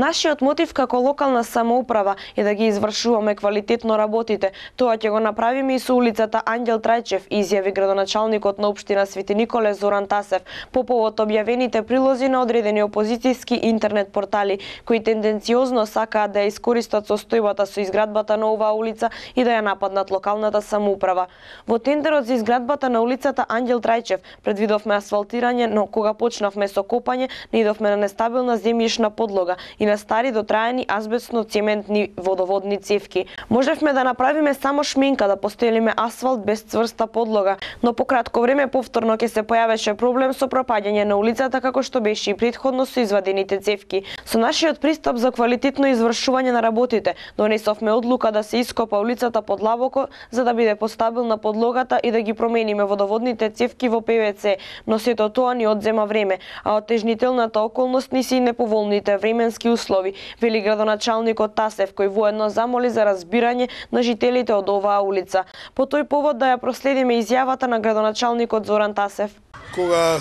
Нашиот мотив како локална самоуправа е да ги извршуваме квалитетно работите. Тоа ќе го направиме и со улицата Ангел Трајчев, изјави градоначалникот на општина Свети Николе Зоран Тасев по повод објавените прилози на одредени опозицијски интернет портали кои тенденциозно сакаат да ја искористат состојбата со изградбата на оваа улица и да ја нападнат локалната самоуправа. Во тендерот за изградбата на улицата Ангел Трајчев предвидовме асфалтирање, но кога почнавме со копање, наидовме на нестабилна земјишна подлога и на стари дотраени азбестно-цементни водоводни цевки. Можевме да направиме само шменка, да постелиме асфалт без цврста подлога, но по кратко време повторно ќе се појавеше проблем со пропаѓање на улицата како што беше и претходно со извадените цевки. Со нашиот пристап за квалитетно извршување на работите, донесовме одлука да се ископа улицата подлабоко за да биде постабилна подлогата и да ги промениме водоводните цевки во ПВЦ, но сето тоа ни одзема време, а оттежнителната околност ни се и неповолните временски услови, вели градоначалникот Тасев, кој воедно замоли за разбирање на жителите од оваа улица. По тој повод да ја проследиме изјавата на градоначалникот Зоран Тасев. Кога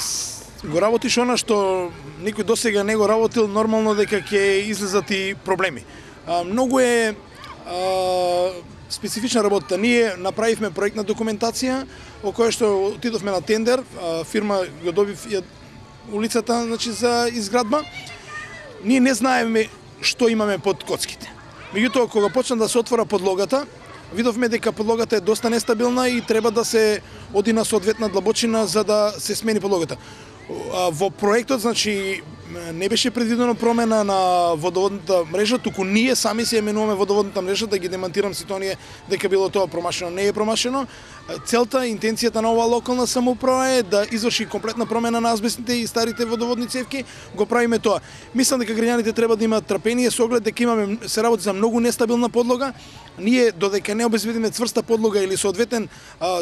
го работиш она што никој досега не го работил, нормално дека ќе излезат и проблеми. Многу е специфична работа. Ние направивме проектна документација, во која што отидовме на тендер, фирма го доби улицата, значи, за изградба. Ние не знаеме што имаме под коцките. Меѓутоа, кога почна да се отвора подлогата, видовме дека подлогата е доста нестабилна и треба да се оди на соодветна длабочина за да се смени подлогата. Во проектот, значи, не беше предвидено промена на водоводната мрежа, туку ние сами се именуваме водоводната мрежа, да ги демантирам сите оние дека било тоа промашено. Не е промашено. Целта, интенцијата на оваа локална самоуправа е да изврши комплетна промена на азбестните и старите водоводни цевки. Го правиме тоа. Мислам дека граѓаните треба да имаат трпение со оглед дека имаме се работи за многу нестабилна подлога. Ние додека не обезбедиме цврста подлога или соодветен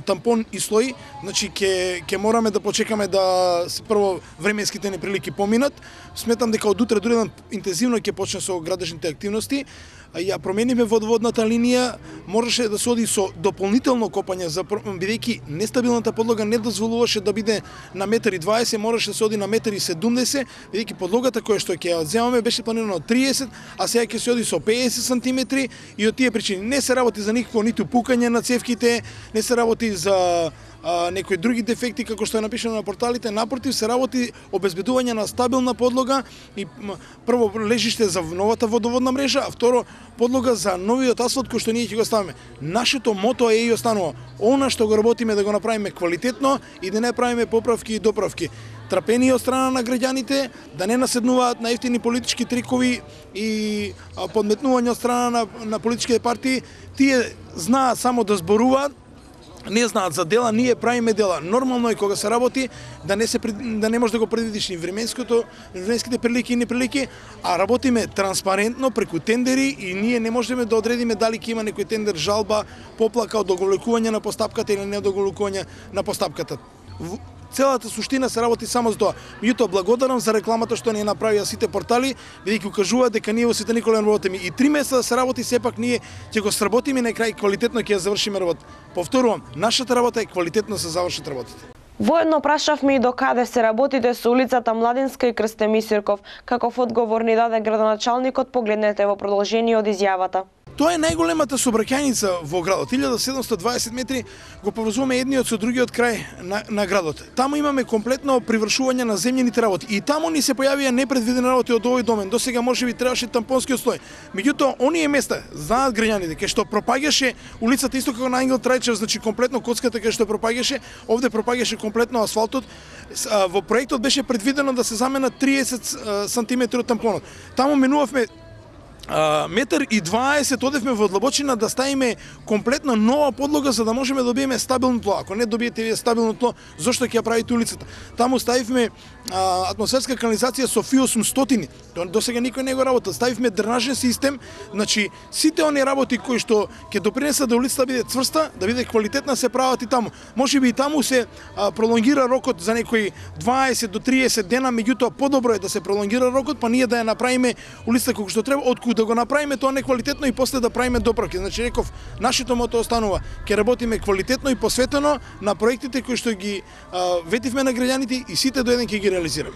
тампон и слој, значи ќе мораме да почекаме да прво временските неприлики поминат. Сметам дека од утре дури интензивно ќе почне со градежните активности. Ја промениме водоводната линија, можеше да се оди со дополнително копање, бидејќи нестабилната подлога не дозволуваше да биде на 1,20 м, можеше да се оди на 1,70 м, бидејќи подлогата која што ќе ја земаме беше планирано 30, а сега ќе се оди со 50 см и од тие причини не се работи за никакво ниту пукање на цевките, не се работи за некои други дефекти како што е напишано на порталите, напротив се работи обезбедување на стабилна подлога и прво лежиште за новата водоводна мрежа, а второ подлога за новиот асфалт кој што ние ќе го ставиме. Нашето мото е и останува она што го работиме да го направиме квалитетно и да не правиме поправки и доправки. Трпение од страна на граѓаните, да не наседнуваат на ефтини политички трикови и подметнување од страна на политичките партии. Тие знаат само да зборуваат, не знаат за дела, ние правиме дела. Нормално е кога се работи да не може да го предвидиш ни временските прилики и неприлики, а работиме транспарентно преку тендери и ние не можеме да одредиме дали ќе има некој тендер жалба, поплака од оголекување на постапката или не од оголекување на постапката. Целата суштина се работи само за тоа. Меѓутоа, благодарам за рекламата што ни направија сите портали, бидејќи укажуваат дека ние во Свети Николе работиме и 3 месеца да се работи, сепак ние ќе го сработиме и на крај квалитетно ќе ја завршиме работа. Повторувам, нашата работа е квалитетно да се завршат работите. Воедно прашавме и до каде се работите со улицата Младинска и Крстеми Сирков. Каков одговор ни даде градоначалникот, погледнете во продолжение од изјавата. Тоа е најголемата сообраќајница во градот. 1720 метри го поврзуваме едниот со другиот крај на градот. Таму имаме комплетно привршување на земјените работи. И таму ни се појавија непредвидени работи од овој домен. Досега можеби требаше тампонскиот слој. Меѓутоа, оние места знаат граѓаните кај што пропаѓаше улицата исто како на Ангел Трајчев, значи комплетно коцката кај што пропаѓаше, овде пропаѓаше комплетно асфалтот. Во проектот беше предвидено да се заменат 30 сантиметри од тампонот. Таму менувавме 1,20 м, одевме во длабочина да ставиме комплетно нова подлога за да можеме да добиеме стабилно тло. Ако не добиете вие стабилно тло, зошто ќе ја правите улицата? Таму ставивме атмосферска канализација со ФИ 800. Тоа досега никој не го работел. Ставивме дренажен систем, значи сите оние работи кои што ќе допринесат да улицата биде цврста, да биде квалитетна, се прават и таму. Можеби и таму се пролонгира рокот за некои 20 до 30 дена, меѓутоа подобро е да се пролонгира рокот, па ние да ја направиме улицата како што треба, да го направиме тоа неквалитетно и после да правиме доправки. Значи, реков, нашето мото останува. Ќе работиме квалитетно и посветено на проектите кои што ги ветивме на граѓаните и сите до еден ќе ги реализираме.